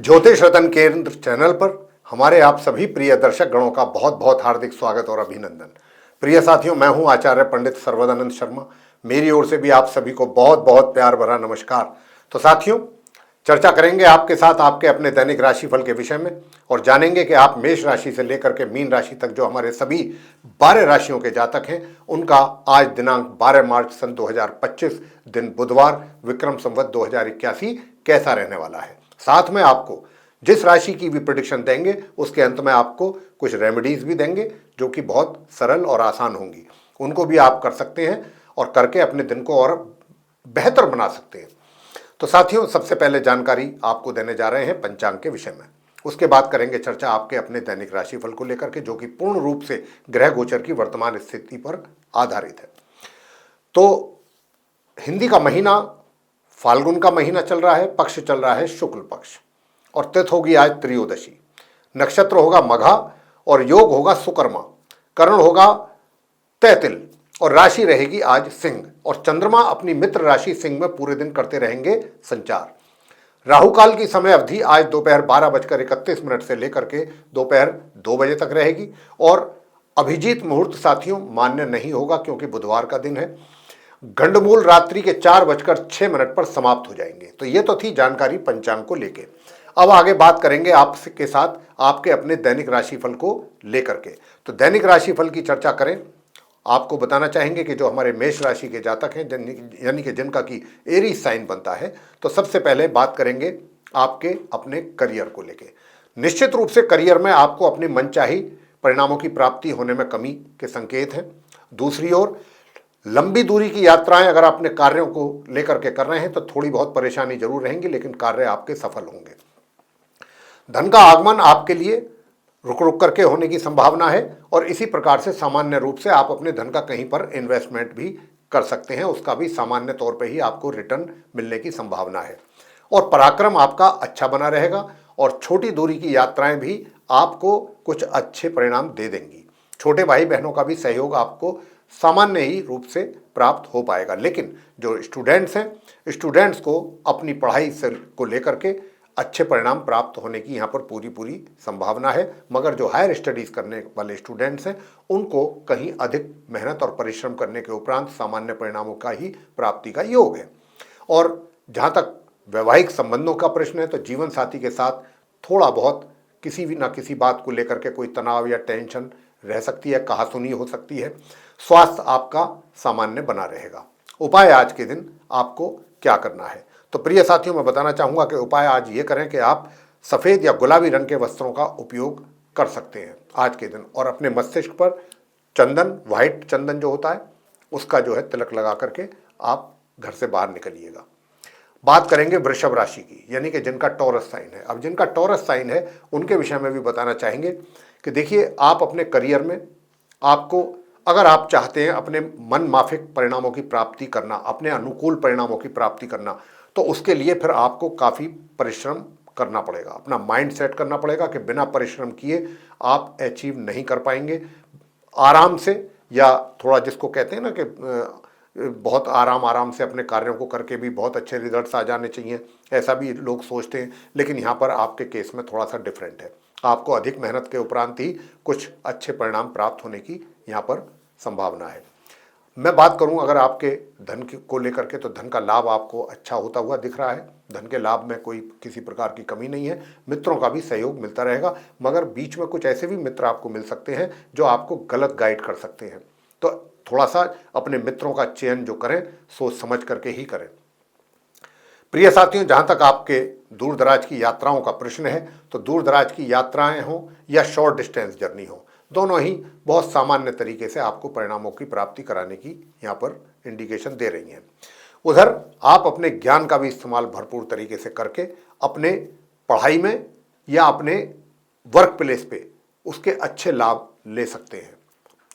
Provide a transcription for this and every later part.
ज्योतिष रतन केंद्र चैनल पर हमारे आप सभी प्रिय दर्शक गणों का बहुत बहुत हार्दिक स्वागत और अभिनंदन। प्रिय साथियों, मैं हूं आचार्य पंडित सर्वदानंद शर्मा। मेरी ओर से भी आप सभी को बहुत बहुत प्यार भरा नमस्कार। तो साथियों, चर्चा करेंगे आपके साथ आपके अपने दैनिक राशिफल के विषय में और जानेंगे कि आप मेष राशि से लेकर के मीन राशि तक जो हमारे सभी 12 राशियों के जातक हैं उनका आज दिनांक 12 मार्च सन 2025 दिन बुधवार विक्रम संवत 2081 कैसा रहने वाला है। साथ में आपको जिस राशि की भी प्रेडिक्शन देंगे उसके अंत में आपको कुछ रेमेडीज भी देंगे जो कि बहुत सरल और आसान होंगी। उनको भी आप कर सकते हैं और करके अपने दिन को और बेहतर बना सकते हैं। तो साथियों, सबसे पहले जानकारी आपको देने जा रहे हैं पंचांग के विषय में। उसके बाद करेंगे चर्चा आपके अपने दैनिक राशिफल को लेकर के, जो कि पूर्ण रूप से ग्रह गोचर की वर्तमान स्थिति पर आधारित है। तो हिंदी का महीना फाल्गुन का महीना चल रहा है, पक्ष चल रहा है शुक्ल पक्ष और तिथि होगी आज त्रयोदशी। नक्षत्र होगा मघा और योग होगा सुकर्मा। करण होगा तैतिल और राशि रहेगी आज सिंह और चंद्रमा अपनी मित्र राशि सिंह में पूरे दिन करते रहेंगे संचार। राहु काल की समय अवधि आज दोपहर 12:31 से लेकर के दोपहर 2 बजे तक रहेगी और अभिजीत मुहूर्त साथियों मान्य नहीं होगा क्योंकि बुधवार का दिन है। गंडमूल रात्रि के 4:06 पर समाप्त हो जाएंगे। तो ये तो थी जानकारी पंचांग को लेके। अब आगे बात करेंगे आपके साथ आपके अपने दैनिक राशिफल को लेकर के। तो दैनिक राशिफल की चर्चा करें, आपको बताना चाहेंगे कि जो हमारे मेष राशि के जातक हैं यानी कि जिनका की एरीज साइन बनता है, तो सबसे पहले बात करेंगे आपके अपने करियर को लेके। निश्चित रूप से करियर में आपको अपने मनचाही परिणामों की प्राप्ति होने में कमी के संकेत हैं। दूसरी ओर लंबी दूरी की यात्राएं अगर अपने कार्यों को लेकर के कर रहे हैं तो थोड़ी बहुत परेशानी जरूर रहेंगी, लेकिन कार्य आपके सफल होंगे। धन का आगमन आपके लिए रुक रुक करके होने की संभावना है और इसी प्रकार से सामान्य रूप से आप अपने धन का कहीं पर इन्वेस्टमेंट भी कर सकते हैं, उसका भी सामान्य तौर पे ही आपको रिटर्न मिलने की संभावना है। और पराक्रम आपका अच्छा बना रहेगा और छोटी दूरी की यात्राएं भी आपको कुछ अच्छे परिणाम दे देंगी। छोटे भाई बहनों का भी सहयोग आपको सामान्य ही रूप से प्राप्त हो पाएगा। लेकिन जो स्टूडेंट्स हैं, स्टूडेंट्स को अपनी पढ़ाई से को लेकर के अच्छे परिणाम प्राप्त होने की यहाँ पर पूरी संभावना है। मगर जो हायर स्टडीज करने वाले स्टूडेंट्स हैं उनको कहीं अधिक मेहनत और परिश्रम करने के उपरांत सामान्य परिणामों का ही प्राप्ति का योग है। और जहाँ तक वैवाहिक संबंधों का प्रश्न है तो जीवन साथी के साथ थोड़ा बहुत किसी भी ना किसी बात को लेकर के कोई तनाव या टेंशन रह सकती है, कहासुनी हो सकती है। स्वास्थ्य आपका सामान्य बना रहेगा। उपाय आज के दिन आपको क्या करना है, तो प्रिय साथियों मैं बताना चाहूँगा कि उपाय आज ये करें कि आप सफ़ेद या गुलाबी रंग के वस्त्रों का उपयोग कर सकते हैं आज के दिन और अपने मस्तिष्क पर चंदन, व्हाइट चंदन जो होता है उसका जो है तिलक लगा करके आप घर से बाहर निकलिएगा। बात करेंगे वृषभ राशि की, यानी कि जिनका टॉरस साइन है। अब जिनका टॉरस साइन है उनके विषय में भी बताना चाहेंगे कि देखिए, आप अपने करियर में आपको अगर आप चाहते हैं अपने मन माफिक परिणामों की प्राप्ति करना, अपने अनुकूल परिणामों की प्राप्ति करना, तो उसके लिए फिर आपको काफ़ी परिश्रम करना पड़ेगा, अपना माइंड सेट करना पड़ेगा कि बिना परिश्रम किए आप अचीव नहीं कर पाएंगे। आराम से या थोड़ा जिसको कहते हैं ना कि बहुत आराम से अपने कार्यों को करके भी बहुत अच्छे रिजल्ट्स आ जाने चाहिए, ऐसा भी लोग सोचते हैं। लेकिन यहाँ पर आपके केस में थोड़ा सा डिफरेंट है। आपको अधिक मेहनत के उपरांत ही कुछ अच्छे परिणाम प्राप्त होने की यहाँ पर संभावना है। मैं बात करूं अगर आपके धन को लेकर के, तो धन का लाभ आपको अच्छा होता हुआ दिख रहा है। धन के लाभ में कोई किसी प्रकार की कमी नहीं है। मित्रों का भी सहयोग मिलता रहेगा, मगर बीच में कुछ ऐसे भी मित्र आपको मिल सकते हैं जो आपको गलत गाइड कर सकते हैं। तो थोड़ा सा अपने मित्रों का चयन जो करें सोच समझ करके ही करें। प्रिय साथियों, जहाँ तक आपके दूर दराज की यात्राओं का प्रश्न है, तो दूर दराज की यात्राएं हों या शॉर्ट डिस्टेंस जर्नी हो, दोनों ही बहुत सामान्य तरीके से आपको परिणामों की प्राप्ति कराने की यहाँ पर इंडिकेशन दे रही हैं। उधर आप अपने ज्ञान का भी इस्तेमाल भरपूर तरीके से करके अपने पढ़ाई में या अपने वर्क प्लेस पे उसके अच्छे लाभ ले सकते हैं।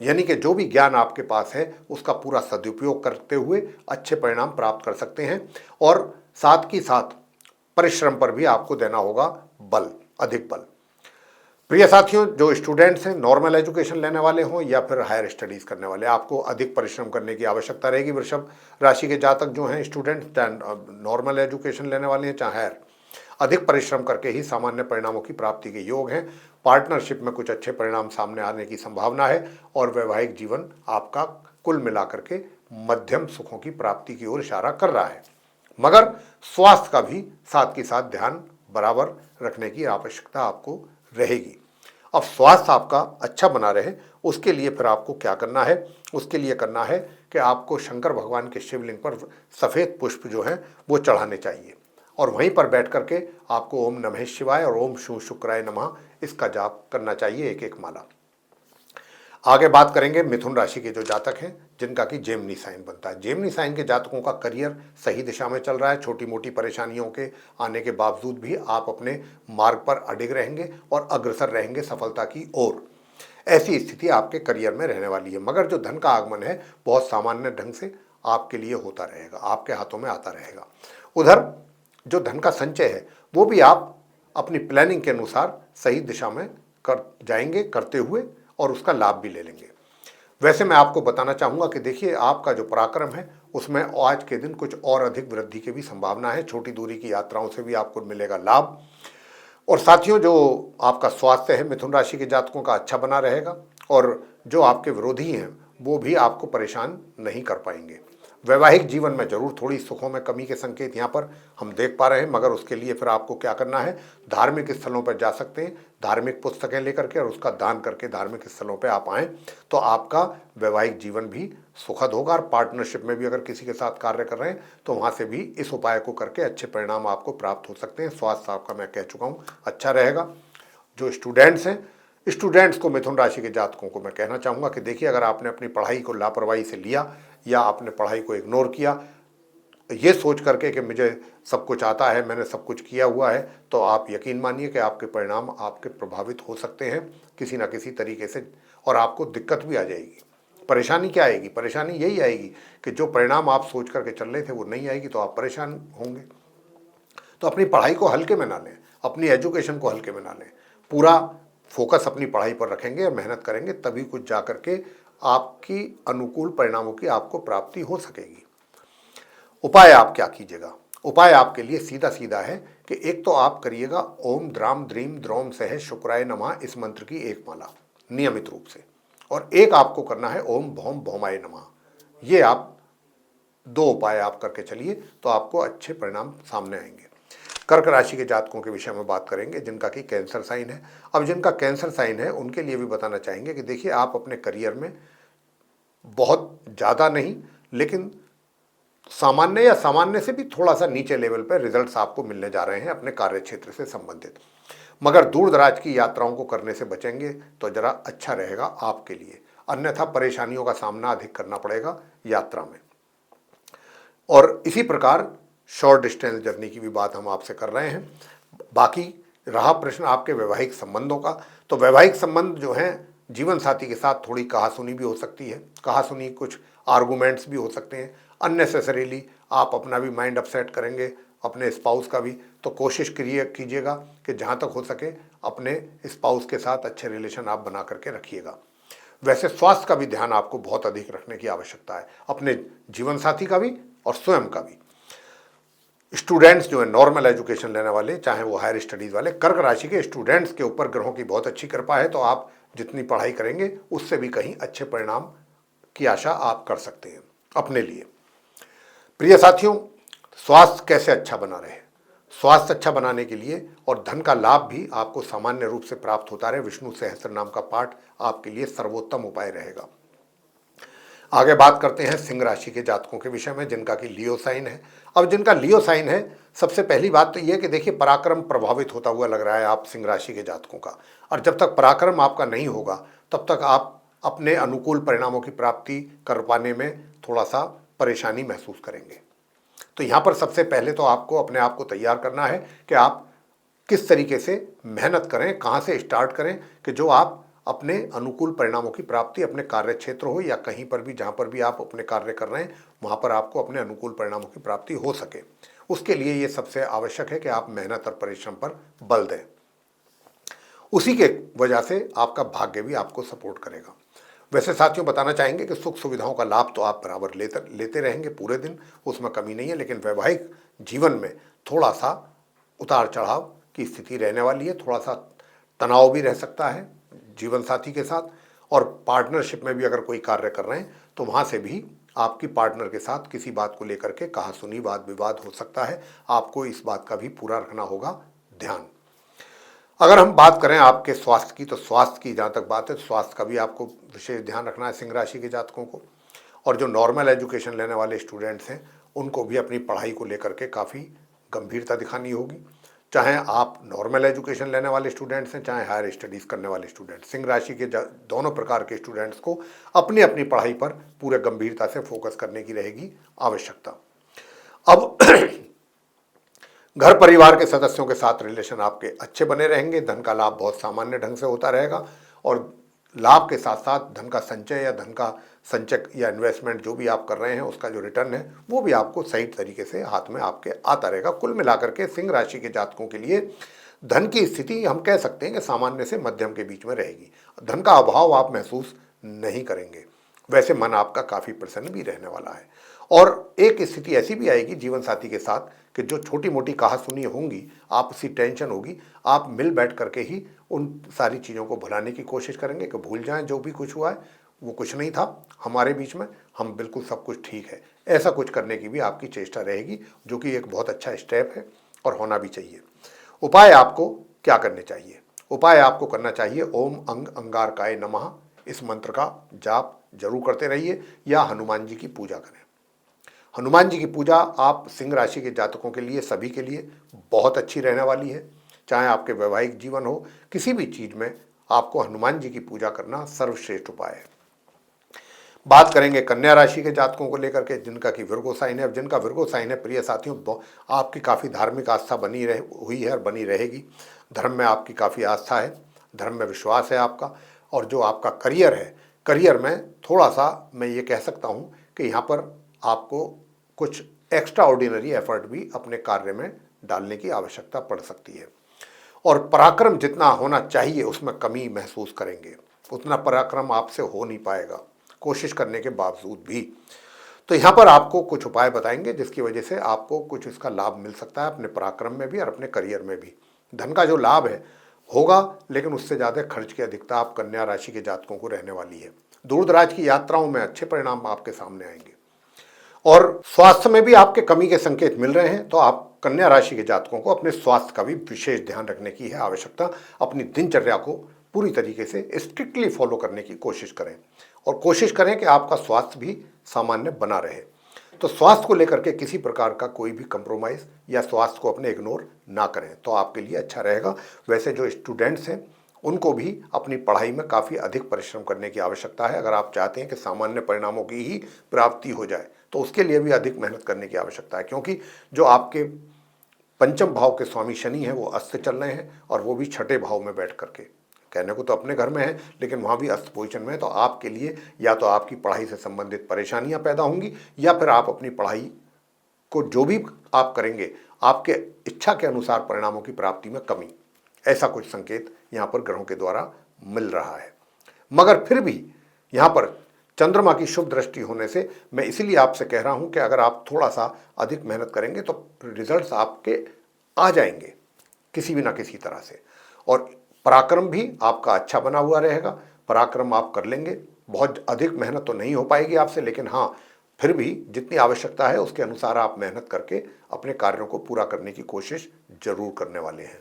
यानी कि जो भी ज्ञान आपके पास है उसका पूरा सदुपयोग करते हुए अच्छे परिणाम प्राप्त कर सकते हैं और साथ ही साथ परिश्रम पर भी आपको देना होगा बल, अधिक बल। प्रिय साथियों, जो स्टूडेंट्स हैं, नॉर्मल एजुकेशन लेने वाले हों या फिर हायर स्टडीज़ करने वाले, आपको अधिक परिश्रम करने की आवश्यकता रहेगी। वृषभ राशि के जातक जो हैं स्टूडेंट, चाहे नॉर्मल एजुकेशन लेने वाले हैं चाहे हायर, अधिक परिश्रम करके ही सामान्य परिणामों की प्राप्ति के योग हैं। पार्टनरशिप में कुछ अच्छे परिणाम सामने आने की संभावना है और वैवाहिक जीवन आपका कुल मिलाकर के मध्यम सुखों की प्राप्ति की ओर इशारा कर रहा है। मगर स्वास्थ्य का भी साथ के साथ ध्यान बराबर रखने की आवश्यकता आपको रहेगी। अब स्वास्थ्य आपका अच्छा बना रहे उसके लिए फिर आपको क्या करना है? उसके लिए करना है कि आपको शंकर भगवान के शिवलिंग पर सफ़ेद पुष्प जो हैं वो चढ़ाने चाहिए और वहीं पर बैठ करके आपको ओम नमः शिवाय और ओम शू शुक्राय नमः इसका जाप करना चाहिए, एक एक माला। आगे बात करेंगे मिथुन राशि के जो जातक हैं जिनका कि जेमिनी साइन बनता है। जेमिनी साइन के जातकों का करियर सही दिशा में चल रहा है। छोटी मोटी परेशानियों के आने के बावजूद भी आप अपने मार्ग पर अडिग रहेंगे और अग्रसर रहेंगे सफलता की ओर। ऐसी स्थिति आपके करियर में रहने वाली है। मगर जो धन का आगमन है बहुत सामान्य ढंग से आपके लिए होता रहेगा, आपके हाथों में आता रहेगा। उधर जो धन का संचय है वो भी आप अपनी प्लानिंग के अनुसार सही दिशा में कर जाएंगे करते हुए और उसका लाभ भी ले लेंगे। वैसे मैं आपको बताना चाहूँगा कि देखिए आपका जो पराक्रम है उसमें आज के दिन कुछ और अधिक वृद्धि की भी संभावना है। छोटी दूरी की यात्राओं से भी आपको मिलेगा लाभ। और साथियों जो आपका स्वास्थ्य है मिथुन राशि के जातकों का अच्छा बना रहेगा और जो आपके विरोधी हैं वो भी आपको परेशान नहीं कर पाएंगे। वैवाहिक जीवन में जरूर थोड़ी सुखों में कमी के संकेत यहाँ पर हम देख पा रहे हैं, मगर उसके लिए फिर आपको क्या करना है? धार्मिक स्थलों पर जा सकते हैं, धार्मिक पुस्तकें लेकर के और उसका दान करके धार्मिक स्थलों पर आप आएँ तो आपका वैवाहिक जीवन भी सुखद होगा। और पार्टनरशिप में भी अगर किसी के साथ कार्य कर रहे हैं तो वहाँ से भी इस उपाय को करके अच्छे परिणाम आपको प्राप्त हो सकते हैं। स्वास्थ्य आपका मैं कह चुका हूँ अच्छा रहेगा। जो स्टूडेंट्स हैं स्टूडेंट्स को मिथुन राशि के जातकों को मैं कहना चाहूँगा कि देखिए अगर आपने अपनी पढ़ाई को लापरवाही से लिया या आपने पढ़ाई को इग्नोर किया ये सोच करके कि मुझे सब कुछ आता है, मैंने सब कुछ किया हुआ है, तो आप यकीन मानिए कि आपके परिणाम आपके प्रभावित हो सकते हैं किसी ना किसी तरीके से और आपको दिक्कत भी आ जाएगी। परेशानी क्या आएगी? परेशानी यही आएगी कि जो परिणाम आप सोच करके चल रहे थे वो नहीं आएगी तो आप परेशान होंगे। तो अपनी पढ़ाई को हल्के में ना लें, अपनी एजुकेशन को हल्के में ना लें, पूरा फोकस अपनी पढ़ाई पर रखेंगे और मेहनत करेंगे तभी कुछ जा करके आपकी अनुकूल परिणामों की आपको प्राप्ति हो सकेगी। उपाय आप क्या कीजिएगा? उपाय आपके लिए सीधा सीधा है कि एक तो आप करिएगा ओम द्राम द्रीम द्रोम सह शुक्राय नमः इस मंत्र की एक माला नियमित रूप से, और एक आपको करना है ओम भौम भौमाय नमः। ये आप दो उपाय आप करके चलिए तो आपको अच्छे परिणाम सामने आएंगे। कर्क राशि के जातकों के विषय में बात करेंगे जिनका कि कैंसर साइन है। अब जिनका कैंसर साइन है उनके लिए भी बताना चाहेंगे कि देखिए आप अपने करियर में बहुत ज़्यादा नहीं लेकिन सामान्य या सामान्य से भी थोड़ा सा नीचे लेवल पर रिजल्ट्स आपको मिलने जा रहे हैं अपने कार्य क्षेत्र से संबंधित। मगर दूर दराज की यात्राओं को करने से बचेंगे तो जरा अच्छा रहेगा आपके लिए, अन्यथा परेशानियों का सामना अधिक करना पड़ेगा यात्रा में। और इसी प्रकार शॉर्ट डिस्टेंस जर्नी की भी बात हम आपसे कर रहे हैं। बाकी रहा प्रश्न आपके वैवाहिक संबंधों का, तो वैवाहिक संबंध जो हैं जीवन साथी के साथ थोड़ी कहासुनी भी हो सकती है, कहासुनी कुछ आर्गूमेंट्स भी हो सकते हैं। अननेसेसरीली आप अपना भी माइंड अपसेट करेंगे अपने स्पाउस का भी, तो कोशिश कीजिएगा कि जहाँ तक हो सके अपने स्पाउस के साथ अच्छे रिलेशन आप बना करके रखिएगा। वैसे स्वास्थ्य का भी ध्यान आपको बहुत अधिक रखने की आवश्यकता है, अपने जीवन साथी का भी और स्वयं का भी। स्टूडेंट्स जो है नॉर्मल एजुकेशन लेने वाले, चाहे वो हायर स्टडीज़ वाले, कर्क राशि के स्टूडेंट्स के ऊपर ग्रहों की बहुत अच्छी कृपा है, तो आप जितनी पढ़ाई करेंगे उससे भी कहीं अच्छे परिणाम की आशा आप कर सकते हैं अपने लिए। प्रिय साथियों, स्वास्थ्य कैसे अच्छा बना रहे? स्वास्थ्य अच्छा बनाने के लिए और धन का लाभ भी आपको सामान्य रूप से प्राप्त होता रहे, विष्णु सहस्त्र नाम का पाठ आपके लिए सर्वोत्तम उपाय रहेगा। आगे बात करते हैं सिंह राशि के जातकों के विषय में जिनका कि लियो साइन है। अब जिनका लियो साइन है, सबसे पहली बात तो यह कि देखिए पराक्रम प्रभावित होता हुआ लग रहा है आप सिंह राशि के जातकों का, और जब तक पराक्रम आपका नहीं होगा तब तक आप अपने अनुकूल परिणामों की प्राप्ति कर पाने में थोड़ा सा परेशानी महसूस करेंगे। तो यहाँ पर सबसे पहले तो आपको अपने आप को तैयार करना है कि आप किस तरीके से मेहनत करें, कहाँ से स्टार्ट करें कि जो आप अपने अनुकूल परिणामों की प्राप्ति अपने कार्य क्षेत्र हो या कहीं पर भी जहाँ पर भी आप अपने कार्य कर रहे हैं वहाँ पर आपको अपने अनुकूल परिणामों की प्राप्ति हो सके। उसके लिए ये सबसे आवश्यक है कि आप मेहनत और परिश्रम पर बल दें। उसी के वजह से आपका भाग्य भी आपको सपोर्ट करेगा। वैसे साथियों बताना चाहेंगे कि सुख सुविधाओं का लाभ तो आप बराबर लेते रहेंगे पूरे दिन, उसमें कमी नहीं है, लेकिन वैवाहिक जीवन में थोड़ा सा उतार चढ़ाव की स्थिति रहने वाली है, थोड़ा सा तनाव भी रह सकता है जीवन साथी के साथ। और पार्टनरशिप में भी अगर कोई कार्य कर रहे हैं तो वहाँ से भी आपकी पार्टनर के साथ किसी बात को लेकर के कहा सुनी वाद विवाद हो सकता है। आपको इस बात का भी पूरा रखना होगा ध्यान। अगर हम बात करें आपके स्वास्थ्य की, तो स्वास्थ्य की जहाँ तक बात है, स्वास्थ्य का भी आपको विशेष ध्यान रखना है सिंह राशि के जातकों को। और जो नॉर्मल एजुकेशन लेने वाले स्टूडेंट्स हैं उनको भी अपनी पढ़ाई को लेकर के काफ़ी गंभीरता दिखानी होगी। चाहे आप नॉर्मल एजुकेशन लेने वाले स्टूडेंट्स हैं, चाहे हायर स्टडीज़ करने वाले स्टूडेंट्स, सिंह राशि के दोनों प्रकार के स्टूडेंट्स को अपनी अपनी पढ़ाई पर पूरे गंभीरता से फोकस करने की रहेगी आवश्यकता। अब घर परिवार के सदस्यों के साथ रिलेशन आपके अच्छे बने रहेंगे, धन का लाभ बहुत सामान्य ढंग से होता रहेगा। और लाभ के साथ साथ धन का संचय या धन का संचय या इन्वेस्टमेंट जो भी आप कर रहे हैं उसका जो रिटर्न है वो भी आपको सही तरीके से हाथ में आपके आता रहेगा। कुल मिलाकर के सिंह राशि के जातकों के लिए धन की स्थिति हम कह सकते हैं कि सामान्य से मध्यम के बीच में रहेगी। धन का अभाव आप महसूस नहीं करेंगे। वैसे मन आपका काफ़ी प्रसन्न भी रहने वाला है। और एक स्थिति ऐसी भी आएगी जीवन साथी के साथ कि जो छोटी मोटी कहासुनी होंगी, आपसी टेंशन होगी, आप मिल बैठ करके ही उन सारी चीज़ों को भुलाने की कोशिश करेंगे कि भूल जाएं जो भी कुछ हुआ है वो कुछ नहीं था हमारे बीच में, हम बिल्कुल सब कुछ ठीक है। ऐसा कुछ करने की भी आपकी चेष्टा रहेगी, जो कि एक बहुत अच्छा स्टेप है और होना भी चाहिए। उपाय आपको क्या करने चाहिए? उपाय आपको करना चाहिए ओम अंग अंगारकाय नमः, इस मंत्र का जाप जरूर करते रहिए, या हनुमान जी की पूजा करें। हनुमान जी की पूजा आप सिंह राशि के जातकों के लिए, सभी के लिए बहुत अच्छी रहने वाली है। चाहे आपके वैवाहिक जीवन हो, किसी भी चीज़ में आपको हनुमान जी की पूजा करना सर्वश्रेष्ठ उपाय है। बात करेंगे कन्या राशि के जातकों को लेकर के, जिनका कि विर्गो साइन है। अब जिनका विर्गो साइन है, प्रिय साथियों, आपकी काफ़ी धार्मिक आस्था बनी हुई है और बनी रहेगी। धर्म में आपकी काफ़ी आस्था है, धर्म में विश्वास है आपका। और जो आपका करियर है, करियर में थोड़ा सा मैं ये कह सकता हूँ कि यहाँ पर आपको कुछ एक्स्ट्रा ऑर्डिनरी एफर्ट भी अपने कार्य में डालने की आवश्यकता पड़ सकती है। और पराक्रम जितना होना चाहिए उसमें कमी महसूस करेंगे, उतना पराक्रम आपसे हो नहीं पाएगा कोशिश करने के बावजूद भी। तो यहाँ पर आपको कुछ उपाय बताएंगे जिसकी वजह से आपको कुछ इसका लाभ मिल सकता है, अपने पराक्रम में भी और अपने करियर में भी। धन का जो लाभ है होगा, लेकिन उससे ज़्यादा खर्च की अधिकता आप कन्या राशि के जातकों को रहने वाली है। दूर दराज की यात्राओं में अच्छे परिणाम आपके सामने आएंगे। और स्वास्थ्य में भी आपके कमी के संकेत मिल रहे हैं, तो आप कन्या राशि के जातकों को अपने स्वास्थ्य का भी विशेष ध्यान रखने की है आवश्यकता। अपनी दिनचर्या को पूरी तरीके से स्ट्रिक्टली फॉलो करने की कोशिश करें और कोशिश करें कि आपका स्वास्थ्य भी सामान्य बना रहे। तो स्वास्थ्य को लेकर के किसी प्रकार का कोई भी कंप्रोमाइज़ या स्वास्थ्य को अपने इग्नोर ना करें, तो आपके लिए अच्छा रहेगा। वैसे जो स्टूडेंट्स हैं उनको भी अपनी पढ़ाई में काफ़ी अधिक परिश्रम करने की आवश्यकता है। अगर आप चाहते हैं कि सामान्य परिणामों की ही प्राप्ति हो जाए तो उसके लिए भी अधिक मेहनत करने की आवश्यकता है, क्योंकि जो आपके पंचम भाव के स्वामी शनि हैं वो अस्त चल रहे हैं, और वो भी छठे भाव में बैठ करके, कहने को तो अपने घर में है लेकिन वहाँ भी अस्त पोजिशन में है। तो आपके लिए या तो आपकी पढ़ाई से संबंधित परेशानियाँ पैदा होंगी, या फिर आप अपनी पढ़ाई को जो भी आप करेंगे आपके इच्छा के अनुसार परिणामों की प्राप्ति में कमी, ऐसा कुछ संकेत यहाँ पर ग्रहों के द्वारा मिल रहा है। मगर फिर भी यहाँ पर चंद्रमा की शुभ दृष्टि होने से मैं इसीलिए आपसे कह रहा हूँ कि अगर आप थोड़ा सा अधिक मेहनत करेंगे तो रिजल्ट्स आपके आ जाएंगे किसी भी ना किसी तरह से। और पराक्रम भी आपका अच्छा बना हुआ रहेगा, पराक्रम आप कर लेंगे। बहुत अधिक मेहनत तो नहीं हो पाएगी आपसे, लेकिन हाँ फिर भी जितनी आवश्यकता है उसके अनुसार आप मेहनत करके अपने कार्यों को पूरा करने की कोशिश जरूर करने वाले हैं।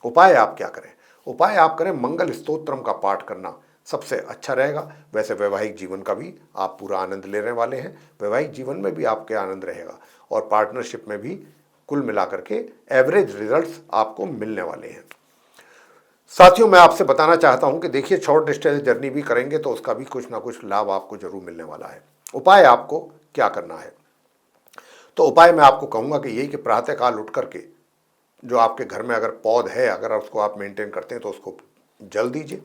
उपाय आप क्या करें? उपाय आप करें मंगल स्तोत्रम का पाठ करना सबसे अच्छा रहेगा। वैसे वैवाहिक जीवन का भी आप पूरा आनंद लेने वाले हैं, वैवाहिक जीवन में भी आपके आनंद रहेगा और पार्टनरशिप में भी कुल मिलाकर के एवरेज रिजल्ट्स आपको मिलने वाले हैं। साथियों, मैं आपसे बताना चाहता हूं कि देखिए, शॉर्ट डिस्टेंस जर्नी भी करेंगे तो उसका भी कुछ ना कुछ लाभ आपको जरूर मिलने वाला है। उपाय आपको क्या करना है? तो उपाय मैं आपको कहूँगा कि यही कि प्रातःकाल उठ करके जो आपके घर में अगर पौध है, अगर उसको आप मेंटेन करते हैं तो उसको जल दीजिए।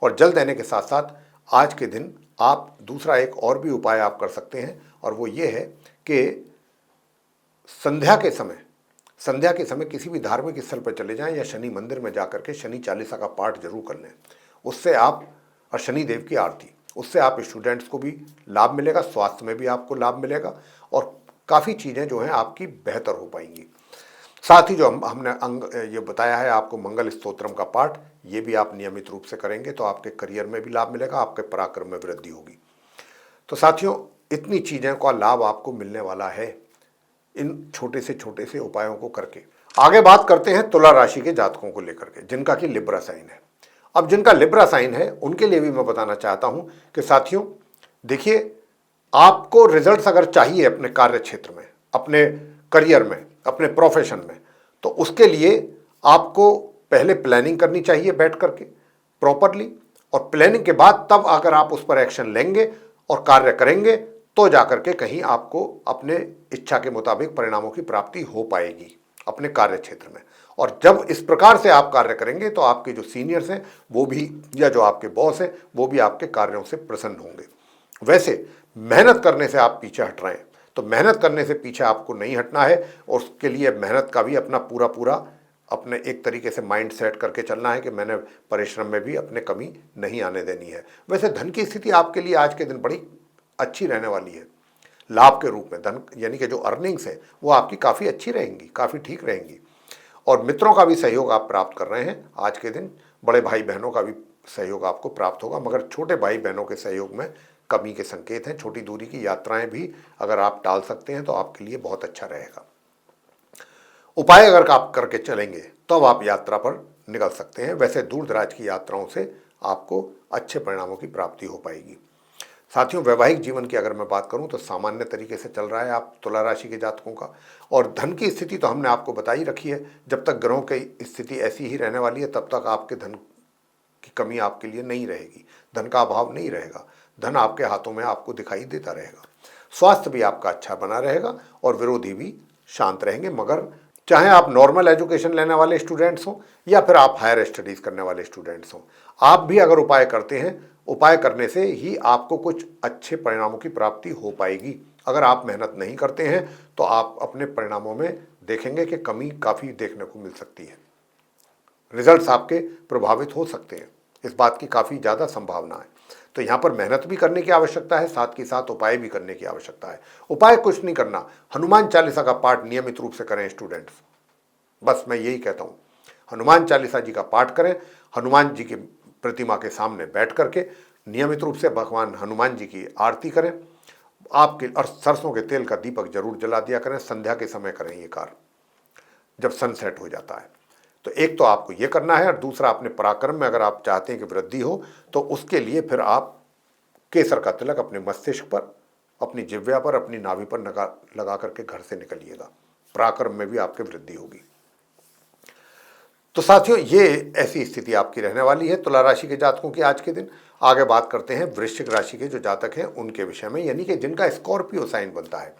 और जल देने के साथ साथ आज के दिन आप दूसरा एक और भी उपाय आप कर सकते हैं, और वो ये है कि संध्या के समय किसी भी धार्मिक स्थल पर चले जाएं या शनि मंदिर में जाकर के शनि चालीसा का पाठ जरूर कर लें। उससे आप, और शनि देव की आरती, उससे आप स्टूडेंट्स को भी लाभ मिलेगा, स्वास्थ्य में भी आपको लाभ मिलेगा और काफ़ी चीज़ें जो हैं आपकी बेहतर हो पाएंगी। साथ ही जो हमने अंग ये बताया है आपको मंगल स्तोत्रम का पाठ, ये भी आप नियमित रूप से करेंगे तो आपके करियर में भी लाभ मिलेगा, आपके पराक्रम में वृद्धि होगी। तो साथियों, इतनी चीज़ों का लाभ आपको मिलने वाला है इन छोटे से उपायों को करके। आगे बात करते हैं तुला राशि के जातकों को लेकर के, जिनका कि लिब्रा साइन है। अब जिनका लिब्रा साइन है उनके लिए भी मैं बताना चाहता हूं कि साथियों देखिए, आपको रिजल्ट्स अगर चाहिए अपने कार्य क्षेत्र में, अपने करियर में, अपने प्रोफेशन में, तो उसके लिए आपको पहले प्लानिंग करनी चाहिए बैठ करके प्रॉपरली, और प्लानिंग के बाद तब अगर आप उस पर एक्शन लेंगे और कार्य करेंगे तो जाकर के कहीं आपको अपने इच्छा के मुताबिक परिणामों की प्राप्ति हो पाएगी अपने कार्य क्षेत्र में। और जब इस प्रकार से आप कार्य करेंगे तो आपके जो सीनियर्स हैं वो भी, या जो आपके बॉस हैं वो भी आपके कार्यों से प्रसन्न होंगे। वैसे मेहनत करने से आप पीछे हट रहे हैं, तो मेहनत करने से पीछे आपको नहीं हटना है, और उसके लिए मेहनत का भी अपना पूरा अपने एक तरीके से माइंड सेट करके चलना है कि मैंने परिश्रम में भी अपने कमी नहीं आने देनी है। वैसे धन की स्थिति आपके लिए आज के दिन बड़ी अच्छी रहने वाली है। लाभ के रूप में धन, यानी कि जो अर्निंग्स है वो आपकी काफ़ी अच्छी रहेंगी, काफ़ी ठीक रहेंगी, और मित्रों का भी सहयोग आप प्राप्त कर रहे हैं आज के दिन। बड़े भाई बहनों का भी सहयोग आपको प्राप्त होगा, मगर छोटे भाई बहनों के सहयोग में कमी के संकेत हैं। छोटी दूरी की यात्राएं भी अगर आप टाल सकते हैं तो आपके लिए बहुत अच्छा रहेगा। उपाय अगर आप करके चलेंगे तब आप यात्रा पर निकल सकते हैं। वैसे दूर दराज की यात्राओं से आपको अच्छे परिणामों की प्राप्ति हो पाएगी। साथियों, वैवाहिक जीवन की अगर मैं बात करूं तो सामान्य तरीके से चल रहा है आप तुला राशि के जातकों का। और धन की स्थिति तो हमने आपको बताई रखी है, जब तक ग्रहों की स्थिति ऐसी ही रहने वाली है तब तक आपके धन की कमी आपके लिए नहीं रहेगी, धन का अभाव नहीं रहेगा, धन आपके हाथों में आपको दिखाई देता रहेगा। स्वास्थ्य भी आपका अच्छा बना रहेगा और विरोधी भी शांत रहेंगे। मगर चाहे आप नॉर्मल एजुकेशन लेने वाले स्टूडेंट्स हों या फिर आप हायर स्टडीज़ करने वाले स्टूडेंट्स हों, आप भी अगर उपाय करते हैं, उपाय करने से ही आपको कुछ अच्छे परिणामों की प्राप्ति हो पाएगी। अगर आप मेहनत नहीं करते हैं तो आप अपने परिणामों में देखेंगे कि कमी काफ़ी देखने को मिल सकती है, रिजल्ट्स आपके प्रभावित हो सकते हैं, इस बात की काफ़ी ज़्यादा संभावना है। तो यहाँ पर मेहनत भी करने की आवश्यकता है, साथ के साथ उपाय भी करने की आवश्यकता है। उपाय कुछ नहीं करना, हनुमान चालीसा का पाठ नियमित रूप से करें स्टूडेंट्स, बस मैं यही कहता हूँ। हनुमान चालीसा जी का पाठ करें, हनुमान जी की प्रतिमा के सामने बैठ करके नियमित रूप से भगवान हनुमान जी की आरती करें आपके, और सरसों के तेल का दीपक जरूर जला दिया करें। संध्या के समय करें ये कार्य, जब सनसेट हो जाता है। तो एक तो आपको ये करना है, और दूसरा अपने पराक्रम में अगर आप चाहते हैं कि वृद्धि हो तो उसके लिए फिर आप केसर का तिलक अपने मस्तिष्क पर, अपनी जिह्वा पर, अपनी नाभि पर लगा करके घर से निकलिएगा, पराक्रम में भी आपकी वृद्धि होगी। तो साथियों, ये ऐसी स्थिति आपकी रहने वाली है तुला राशि के जातकों की आज के दिन। आगे बात करते हैं वृश्चिक राशि के जो जातक हैं उनके विषय में, यानी कि जिनका स्कॉर्पियो साइन बनता है।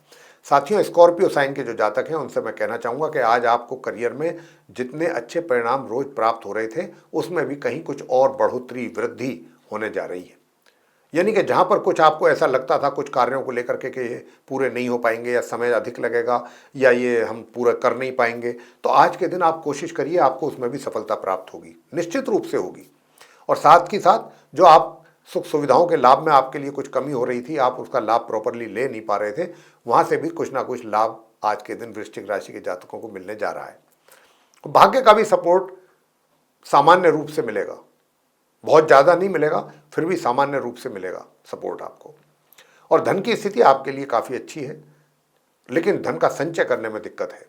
साथियों, स्कॉर्पियो साइन के जो जातक हैं उनसे मैं कहना चाहूँगा कि आज आपको करियर में जितने अच्छे परिणाम रोज प्राप्त हो रहे थे उसमें भी कहीं कुछ और बढ़ोतरी, वृद्धि होने जा रही है। यानी कि जहाँ पर कुछ आपको ऐसा लगता था कुछ कार्यों को लेकर के कि ये पूरे नहीं हो पाएंगे, या समय अधिक लगेगा, या ये हम पूरा कर नहीं पाएंगे, तो आज के दिन आप कोशिश करिए, आपको उसमें भी सफलता प्राप्त होगी, निश्चित रूप से होगी। और साथ ही साथ जो आप सुख सुविधाओं के लाभ में आपके लिए कुछ कमी हो रही थी, आप उसका लाभ प्रॉपरली ले नहीं पा रहे थे, वहाँ से भी कुछ ना कुछ लाभ आज के दिन वृश्चिक राशि के जातकों को मिलने जा रहा है। भाग्य का भी सपोर्ट सामान्य रूप से मिलेगा, बहुत ज़्यादा नहीं मिलेगा, फिर भी सामान्य रूप से मिलेगा सपोर्ट आपको। और धन की स्थिति आपके लिए काफ़ी अच्छी है, लेकिन धन का संचय करने में दिक्कत है,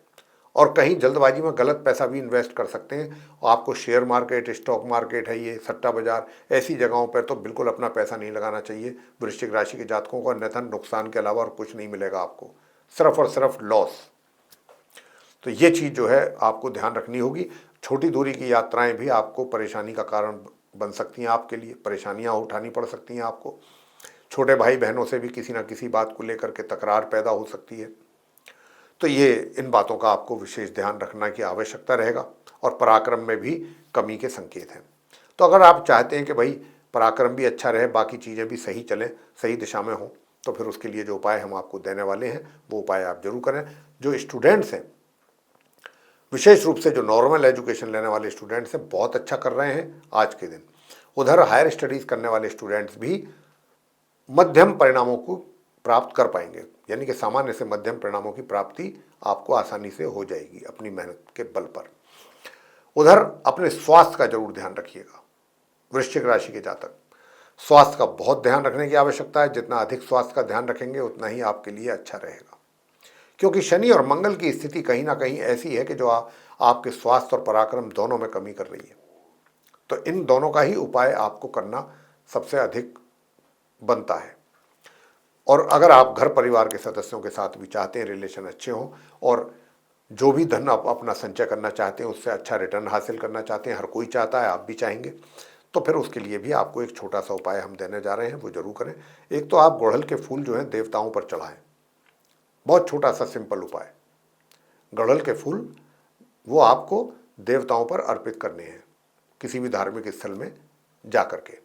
और कहीं जल्दबाजी में गलत पैसा भी इन्वेस्ट कर सकते हैं। और आपको शेयर मार्केट, स्टॉक मार्केट है, ये सट्टा बाजार, ऐसी जगहों पर तो बिल्कुल अपना पैसा नहीं लगाना चाहिए वृश्चिक राशि के जातकों को, अन्यथा नुकसान के अलावा और कुछ नहीं मिलेगा आपको, सिर्फ और सिर्फ लॉस। तो ये चीज़ जो है आपको ध्यान रखनी होगी। छोटी दूरी की यात्राएं भी आपको परेशानी का कारण बन सकती हैं, आपके लिए परेशानियां उठानी पड़ सकती हैं आपको। छोटे भाई बहनों से भी किसी न किसी बात को लेकर के तकरार पैदा हो सकती है। तो ये इन बातों का आपको विशेष ध्यान रखना की आवश्यकता रहेगा। और पराक्रम में भी कमी के संकेत हैं। तो अगर आप चाहते हैं कि भाई पराक्रम भी अच्छा रहे, बाकी चीज़ें भी सही चलें, सही दिशा में हों, तो फिर उसके लिए जो उपाय हम आपको देने वाले हैं वो उपाय आप जरूर करें। जो स्टूडेंट्स हैं, विशेष रूप से जो नॉर्मल एजुकेशन लेने वाले स्टूडेंट्स हैं, बहुत अच्छा कर रहे हैं आज के दिन। उधर हायर स्टडीज़ करने वाले स्टूडेंट्स भी मध्यम परिणामों को प्राप्त कर पाएंगे, यानी कि सामान्य से मध्यम परिणामों की प्राप्ति आपको आसानी से हो जाएगी अपनी मेहनत के बल पर। उधर अपने स्वास्थ्य का जरूर ध्यान रखिएगा। वृश्चिक राशि के जातक, स्वास्थ्य का बहुत ध्यान रखने की आवश्यकता है। जितना अधिक स्वास्थ्य का ध्यान रखेंगे उतना ही आपके लिए अच्छा रहेगा, क्योंकि शनि और मंगल की स्थिति कहीं ना कहीं ऐसी है कि जो आपके स्वास्थ्य और पराक्रम दोनों में कमी कर रही है। तो इन दोनों का ही उपाय आपको करना सबसे अधिक बनता है। और अगर आप घर परिवार के सदस्यों के साथ भी चाहते हैं रिलेशन अच्छे हों, और जो भी धन आप अपना संचय करना चाहते हैं उससे अच्छा रिटर्न हासिल करना चाहते हैं, हर कोई चाहता है, आप भी चाहेंगे, तो फिर उसके लिए भी आपको एक छोटा सा उपाय हम देने जा रहे हैं, वो जरूर करें। एक तो आप गुड़हल के फूल जो हैं देवताओं पर चढ़ाएं। बहुत छोटा सा सिंपल उपाय, गुड़हल के फूल वो आपको देवताओं पर अर्पित करने हैं किसी भी धार्मिक स्थल में जा कर के।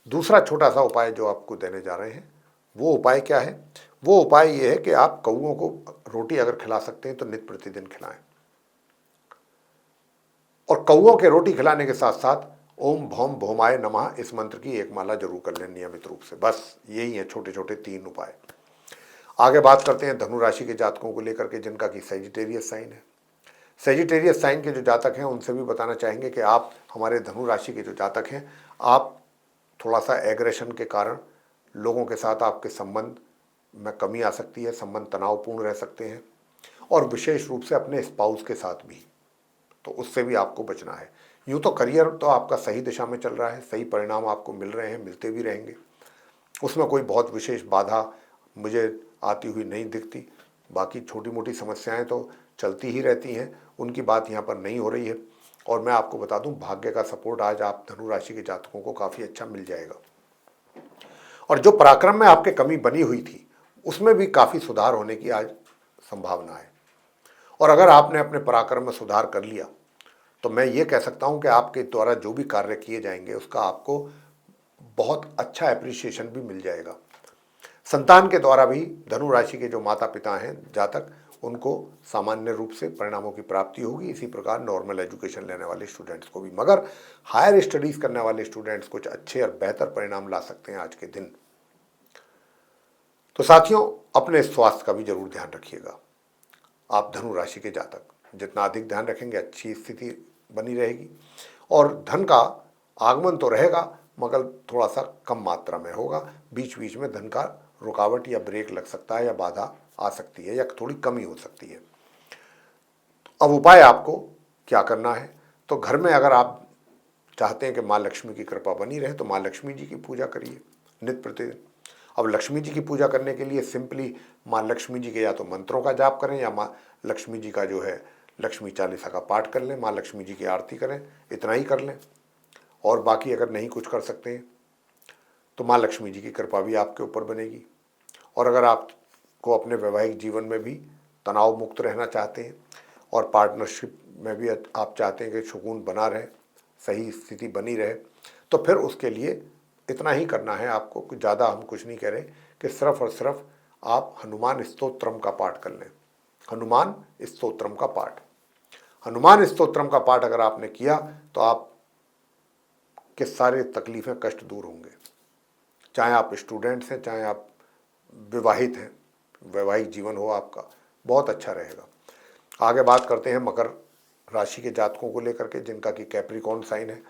दूसरा छोटा सा उपाय जो आपको देने जा रहे हैं वो उपाय क्या है? वो उपाय ये है कि आप कौओं को रोटी अगर खिला सकते हैं तो नित्य प्रतिदिन खिलाएं। और कौओं के रोटी खिलाने के साथ साथ ओम भौम भौमाय नमः इस मंत्र की एक माला जरूर कर लें नियमित रूप से। बस यही है छोटे छोटे 3 उपाय। आगे बात करते हैं धनु राशि के जातकों को लेकर के जिनका कि सेजिटेरियस साइन है। सेजिटेरियस साइन के जो जातक हैं उनसे भी बताना चाहेंगे कि आप, हमारे धनु राशि के जो जातक हैं, आप थोड़ा सा एग्रेशन के कारण लोगों के साथ आपके संबंध में कमी आ सकती है, संबंध तनावपूर्ण रह सकते हैं, और विशेष रूप से अपने स्पाउस के साथ भी, तो उससे भी आपको बचना है। यूँ तो करियर तो आपका सही दिशा में चल रहा है, सही परिणाम आपको मिल रहे हैं, मिलते भी रहेंगे, उसमें कोई बहुत विशेष बाधा मुझे आती हुई नहीं दिखती। बाकी छोटी मोटी समस्याएं तो चलती ही रहती हैं, उनकी बात यहाँ पर नहीं हो रही है। और मैं आपको बता दूं, भाग्य का सपोर्ट आज आप धनु राशि के जातकों को काफ़ी अच्छा मिल जाएगा। और जो पराक्रम में आपके कमी बनी हुई थी उसमें भी काफ़ी सुधार होने की आज संभावना है। और अगर आपने अपने पराक्रम में सुधार कर लिया तो मैं ये कह सकता हूँ कि आपके द्वारा जो भी कार्य किए जाएंगे उसका आपको बहुत अच्छा एप्रिसिएशन भी मिल जाएगा। संतान के द्वारा भी धनु राशि के जो माता पिता हैं जातक, उनको सामान्य रूप से परिणामों की प्राप्ति होगी। इसी प्रकार नॉर्मल एजुकेशन लेने वाले स्टूडेंट्स को भी, मगर हायर स्टडीज़ करने वाले स्टूडेंट्स कुछ अच्छे और बेहतर परिणाम ला सकते हैं आज के दिन। तो साथियों, अपने स्वास्थ्य का भी जरूर ध्यान रखिएगा। आप धनु राशि के जातक जितना अधिक ध्यान रखेंगे अच्छी स्थिति बनी रहेगी, और धन का आगमन तो रहेगा मगर थोड़ा सा कम मात्रा में होगा। बीच बीच में धन का रुकावट या ब्रेक लग सकता है, या बाधा आ सकती है, या थोड़ी कमी हो सकती है। अब उपाय आपको क्या करना है? तो घर में अगर आप चाहते हैं कि माँ लक्ष्मी की कृपा बनी रहे तो माँ लक्ष्मी जी की पूजा करिए नित्य प्रतिदिन। अब लक्ष्मी जी की पूजा करने के लिए सिंपली माँ लक्ष्मी जी के या तो मंत्रों का जाप करें, या माँ लक्ष्मी जी का जो है लक्ष्मी चालीसा का पाठ कर लें, माँ लक्ष्मी जी की आरती करें, इतना ही कर लें। और बाकी अगर नहीं कुछ कर सकते हैं तो माँ लक्ष्मी जी की कृपा भी आपके ऊपर बनेगी। और अगर आपको अपने वैवाहिक जीवन में भी तनाव मुक्त रहना चाहते हैं और पार्टनरशिप में भी आप चाहते हैं कि सुकून बना रहे, सही स्थिति बनी रहे, तो फिर उसके लिए इतना ही करना है आपको, कुछ ज़्यादा हम कुछ नहीं कह रहे, कि सिर्फ और सिर्फ आप हनुमान स्तोत्रम का पाठ कर लें। हनुमान स्तोत्रम का पाठ, हनुमान स्तोत्रम का पाठ अगर आपने किया तो आप के सारे तकलीफ़ें, कष्ट दूर होंगे। चाहे आप स्टूडेंट्स हैं, चाहे आप विवाहित हैं, वैवाहिक जीवन हो आपका, बहुत अच्छा रहेगा। आगे बात करते हैं मकर राशि के जातकों को लेकर के जिनका कि कैप्रिकॉर्न साइन है।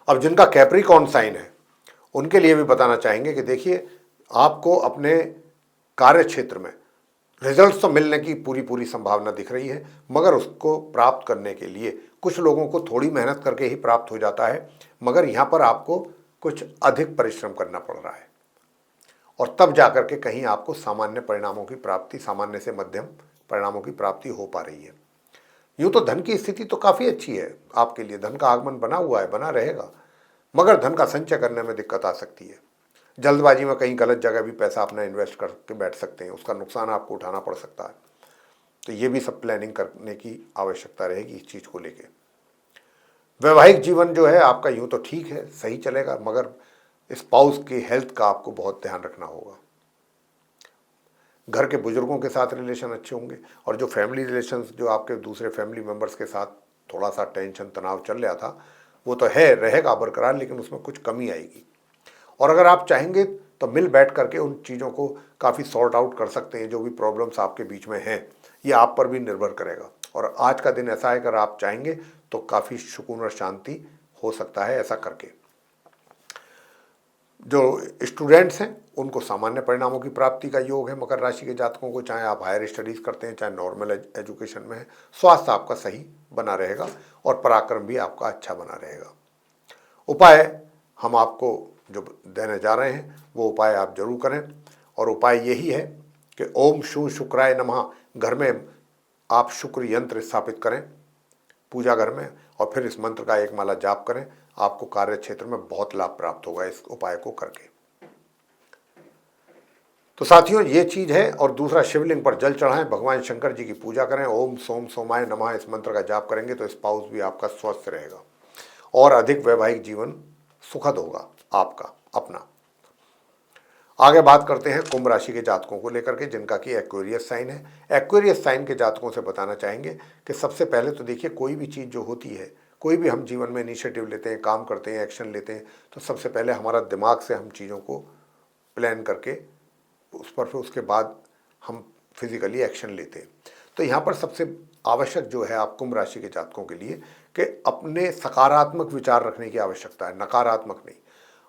अब जिनका कैप्रिकॉर्न साइन है उनके लिए भी बताना चाहेंगे कि देखिए, आपको अपने कार्य क्षेत्र में रिजल्ट्स तो मिलने की पूरी संभावना दिख रही है, मगर उसको प्राप्त करने के लिए कुछ लोगों को थोड़ी मेहनत करके ही प्राप्त हो जाता है, मगर यहाँ पर आपको कुछ अधिक परिश्रम करना पड़ रहा है, और तब जाकर के कहीं आपको सामान्य परिणामों की प्राप्ति, सामान्य से मध्यम परिणामों की प्राप्ति हो पा रही है। यूँ तो धन की स्थिति तो काफ़ी अच्छी है आपके लिए, धन का आगमन बना हुआ है, बना रहेगा, मगर धन का संचय करने में दिक्कत आ सकती है। जल्दबाजी में कहीं गलत जगह भी पैसा अपना इन्वेस्ट करके बैठ सकते हैं, उसका नुकसान आपको उठाना पड़ सकता है। तो ये भी सब प्लानिंग करने की आवश्यकता रहेगी इस चीज़ को लेके। वैवाहिक जीवन जो है आपका यूँ तो ठीक है, सही चलेगा, मगर स्पाउस की हेल्थ का आपको बहुत ध्यान रखना होगा। घर के बुजुर्गों के साथ रिलेशन अच्छे होंगे, और जो फैमिली रिलेशंस, जो आपके दूसरे फैमिली मेम्बर्स के साथ थोड़ा सा टेंशन तनाव चल रहा था, वो तो है, रहेगा बरकरार, लेकिन उसमें कुछ कमी आएगी। और अगर आप चाहेंगे तो मिल बैठ करके उन चीज़ों को काफ़ी सॉर्ट आउट कर सकते हैं। जो भी प्रॉब्लम्स आपके बीच में हैं, ये आप पर भी निर्भर करेगा। और आज का दिन ऐसा है, अगर आप चाहेंगे तो काफ़ी सुकून और शांति हो सकता है ऐसा करके। जो स्टूडेंट्स हैं उनको सामान्य परिणामों की प्राप्ति का योग है मकर राशि के जातकों को, चाहे आप हायर स्टडीज़ करते हैं चाहे नॉर्मल एजुकेशन में है। स्वास्थ्य आपका सही बना रहेगा और पराक्रम भी आपका अच्छा बना रहेगा। उपाय हम आपको जो देने जा रहे हैं वो उपाय आप जरूर करें, और उपाय यही है कि ओम शू शुक्राय नमः घर में आप शुक्र यंत्र स्थापित करें पूजा घर में, और फिर इस मंत्र का एक माला जाप करें। आपको कार्य क्षेत्र में बहुत लाभ प्राप्त होगा इस उपाय को करके। तो साथियों ये चीज है। और दूसरा, शिवलिंग पर जल चढ़ाएं, भगवान शंकर जी की पूजा करें, ओम सोम सोमाय नमः इस मंत्र का जाप करेंगे तो स्पाउस भी आपका स्वस्थ रहेगा और अधिक वैवाहिक जीवन सुखद होगा आपका अपना। आगे बात करते हैं कुंभ राशि के जातकों को लेकर के, जिनका कि एक्वेरियस साइन है। एक्वेरियस साइन के जातकों से बताना चाहेंगे कि सबसे पहले तो देखिए, कोई भी चीज़ जो होती है, कोई भी हम जीवन में इनिशिएटिव लेते हैं, काम करते हैं, एक्शन लेते हैं, तो सबसे पहले हमारा दिमाग से हम चीज़ों को प्लान करके उस पर फिर उसके बाद हम फिजिकली एक्शन लेते हैं। तो यहाँ पर सबसे आवश्यक जो है आप कुंभ राशि के जातकों के लिए कि अपने सकारात्मक विचार रखने की आवश्यकता है, नकारात्मक नहीं।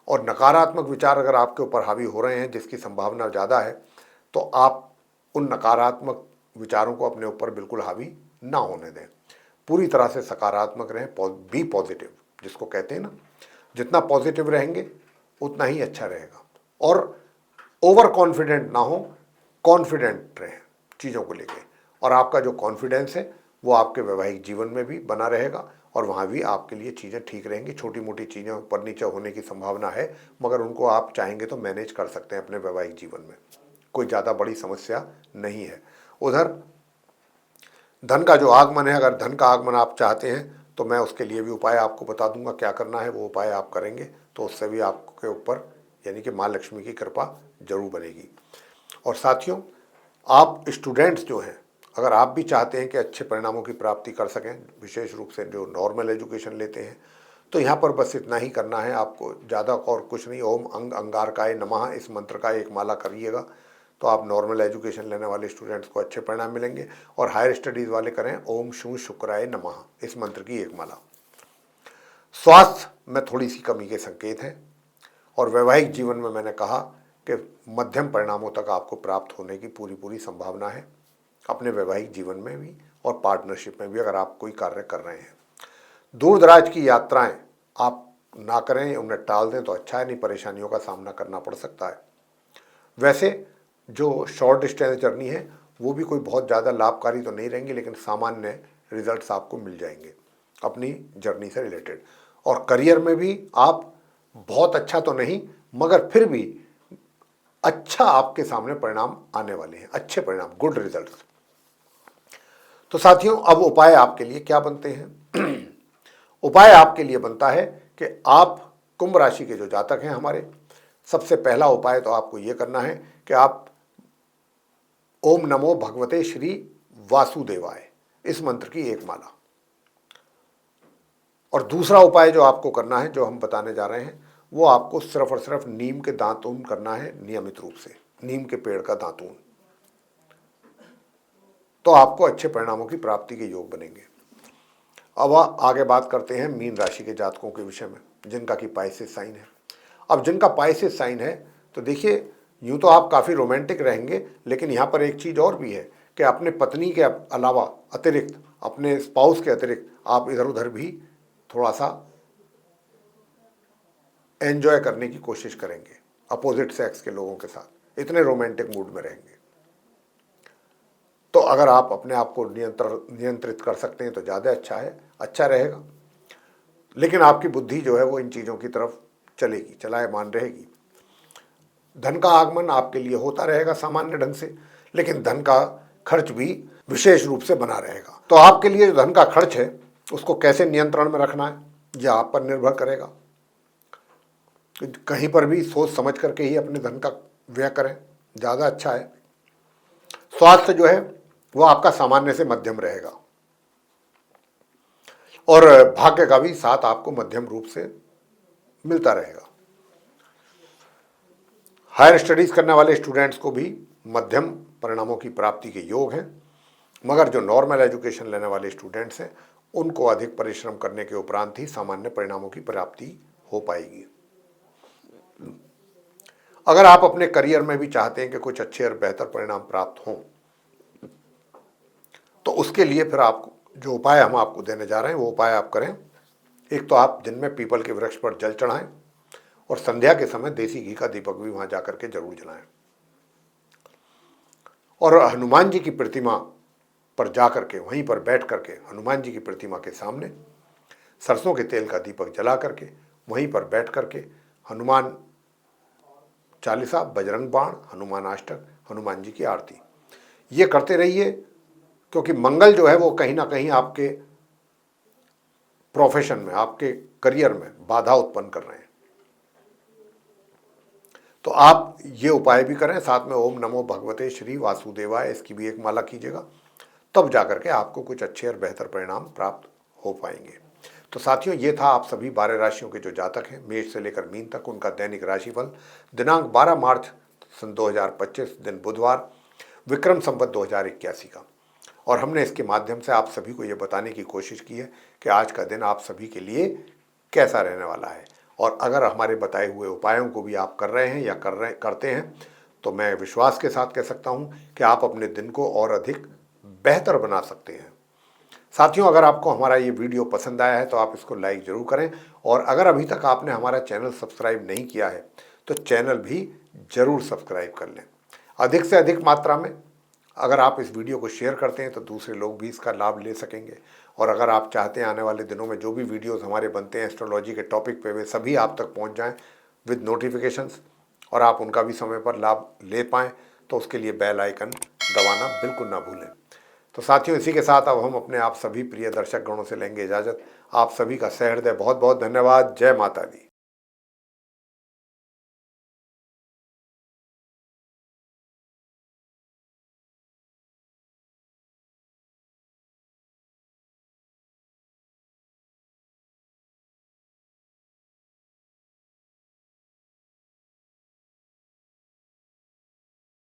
और नकारात्मक विचार अगर आपके ऊपर हावी हो रहे हैं, जिसकी संभावना ज़्यादा है, तो आप उन नकारात्मक विचारों को अपने ऊपर बिल्कुल हावी ना होने दें। पूरी तरह से सकारात्मक रहें, बी पॉजिटिव जिसको कहते हैं ना। जितना पॉजिटिव रहेंगे उतना ही अच्छा रहेगा। और ओवर कॉन्फिडेंट ना हो, कॉन्फिडेंट रहें चीज़ों को लेके। और आपका जो कॉन्फिडेंस है वो आपके वैवाहिक जीवन में भी बना रहेगा और वहाँ भी आपके लिए चीज़ें ठीक रहेंगी। छोटी मोटी चीज़ें ऊपर नीचे होने की संभावना है, मगर उनको आप चाहेंगे तो मैनेज कर सकते हैं अपने वैवाहिक जीवन में, कोई ज़्यादा बड़ी समस्या नहीं है। उधर धन का जो आगमन है, अगर धन का आगमन आप चाहते हैं तो मैं उसके लिए भी उपाय आपको बता दूंगा क्या करना है। वो उपाय आप करेंगे तो उससे भी आपके ऊपर यानी कि माँ लक्ष्मी की कृपा जरूर बनेगी। और साथियों, आप स्टूडेंट्स जो हैं, अगर आप भी चाहते हैं कि अच्छे परिणामों की प्राप्ति कर सकें, विशेष रूप से जो नॉर्मल एजुकेशन लेते हैं, तो यहाँ पर बस इतना ही करना है आपको, ज़्यादा और कुछ नहीं। ओम अंग अंगारकाय नमः इस मंत्र का एक माला करिएगा तो आप नॉर्मल एजुकेशन लेने वाले स्टूडेंट्स को अच्छे परिणाम मिलेंगे। और हायर स्टडीज़ वाले करें ओम शू शुक्राय नमः इस मंत्र की एक माला। स्वास्थ्य में थोड़ी सी कमी के संकेत हैं और वैवाहिक जीवन में मैंने कहा कि मध्यम परिणामों तक आपको प्राप्त होने की पूरी संभावना है, अपने वैवाहिक जीवन में भी और पार्टनरशिप में भी अगर आप कोई कार्य कर रहे हैं। दूर दराज की यात्राएं आप ना करें, उन्हें टाल दें तो अच्छा है, नहीं परेशानियों का सामना करना पड़ सकता है। वैसे जो शॉर्ट डिस्टेंस जर्नी है वो भी कोई बहुत ज़्यादा लाभकारी तो नहीं रहेंगी, लेकिन सामान्य रिजल्ट्स आपको मिल जाएंगे अपनी जर्नी से रिलेटेड। और करियर में भी आप बहुत अच्छा तो नहीं, मगर फिर भी अच्छा आपके सामने परिणाम आने वाले हैं, अच्छे परिणाम, गुड रिजल्ट्स। तो साथियों, अब उपाय आपके लिए क्या बनते हैं? उपाय आपके लिए बनता है कि आप कुंभ राशि के जो जातक हैं हमारे, सबसे पहला उपाय तो आपको ये करना है कि आप ओम नमो भगवते श्री वासुदेवाय इस मंत्र की एक माला। और दूसरा उपाय जो आपको करना है, जो हम बताने जा रहे हैं, वो आपको सिर्फ और सिर्फ नीम के दातून करना है, नियमित रूप से नीम के पेड़ का दातून, तो आपको अच्छे परिणामों की प्राप्ति के योग बनेंगे। अब आगे बात करते हैं मीन राशि के जातकों के विषय में, जिनका कि पाइसेस साइन है। अब जिनका पाइसेस साइन है तो देखिए, यूँ तो आप काफ़ी रोमांटिक रहेंगे, लेकिन यहाँ पर एक चीज़ और भी है कि अपने पत्नी के अलावा अतिरिक्त, अपने स्पाउस के अतिरिक्त आप इधर उधर भी थोड़ा सा एंजॉय करने की कोशिश करेंगे अपोजिट सेक्स के लोगों के साथ, इतने रोमांटिक मूड में रहेंगे। तो अगर आप अपने आप को नियंत्रित कर सकते हैं तो ज़्यादा अच्छा रहेगा। लेकिन आपकी बुद्धि जो है वो इन चीज़ों की तरफ चलेगी, चलायमान रहेगी। धन का आगमन आपके लिए होता रहेगा सामान्य ढंग से, लेकिन धन का खर्च भी विशेष रूप से बना रहेगा। तो आपके लिए जो धन का खर्च है उसको कैसे नियंत्रण में रखना है, यह आप पर निर्भर करेगा। कहीं पर भी सोच समझ करके ही अपने धन का व्यय करें, ज़्यादा अच्छा है। स्वास्थ्य जो है वो आपका सामान्य से मध्यम रहेगा और भाग्य का भी साथ आपको मध्यम रूप से मिलता रहेगा। हायर स्टडीज़ करने वाले स्टूडेंट्स को भी मध्यम परिणामों की प्राप्ति के योग हैं, मगर जो नॉर्मल एजुकेशन लेने वाले स्टूडेंट्स हैं उनको अधिक परिश्रम करने के उपरांत ही सामान्य परिणामों की प्राप्ति हो पाएगी। अगर आप अपने करियर में भी चाहते हैं कि कुछ अच्छे और बेहतर परिणाम प्राप्त हों, तो उसके लिए फिर आप जो उपाय हम आपको देने जा रहे हैं वो उपाय आप करें। एक तो आप दिन में पीपल के वृक्ष पर जल चढ़ाएं और संध्या के समय देसी घी का दीपक भी वहां जाकर के जरूर जलाएं। और हनुमान जी की प्रतिमा पर जाकर के वहीं पर बैठ करके हनुमान जी की प्रतिमा के सामने सरसों के तेल का दीपक जला करके वहीं पर बैठ करके हनुमान चालीसा, बजरंग बाण, हनुमान अष्टक, हनुमान जी की आरती ये करते रहिए, क्योंकि मंगल जो है वो कहीं ना कहीं आपके प्रोफेशन में, आपके करियर में बाधा उत्पन्न कर रहे हैं। तो आप ये उपाय भी करें, साथ में ओम नमो भगवते श्री वासुदेवाय इसकी भी एक माला कीजिएगा, तब जाकर के आपको कुछ अच्छे और बेहतर परिणाम प्राप्त हो पाएंगे। तो साथियों, ये था आप सभी 12 राशियों के जो जातक हैं मेष से लेकर मीन तक, उनका दैनिक राशिफल दिनांक 12 मार्च सन 2025 दिन बुधवार, विक्रम संवत 2081 का। और हमने इसके माध्यम से आप सभी को ये बताने की कोशिश की है कि आज का दिन आप सभी के लिए कैसा रहने वाला है। और अगर हमारे बताए हुए उपायों को भी आप कर रहे हैं या करते हैं, तो मैं विश्वास के साथ कह सकता हूं कि आप अपने दिन को और अधिक बेहतर बना सकते हैं। साथियों, अगर आपको हमारा ये वीडियो पसंद आया है तो आप इसको लाइक जरूर करें, और अगर अभी तक आपने हमारा चैनल सब्सक्राइब नहीं किया है तो चैनल भी जरूर सब्सक्राइब कर लें। अधिक से अधिक मात्रा में अगर आप इस वीडियो को शेयर करते हैं तो दूसरे लोग भी इसका लाभ ले सकेंगे। और अगर आप चाहते हैं आने वाले दिनों में जो भी वीडियोस हमारे बनते हैं एस्ट्रोलॉजी के टॉपिक पे, वे सभी आप तक पहुंच जाएं विद नोटिफिकेशंस, और आप उनका भी समय पर लाभ ले पाएँ, तो उसके लिए बेल आइकन दबाना बिल्कुल ना भूलें। तो साथियों, इसी के साथ अब हम अपने आप सभी प्रिय दर्शक गणों से लेंगे इजाज़त। आप सभी का सहृदय बहुत बहुत धन्यवाद। जय माता दी।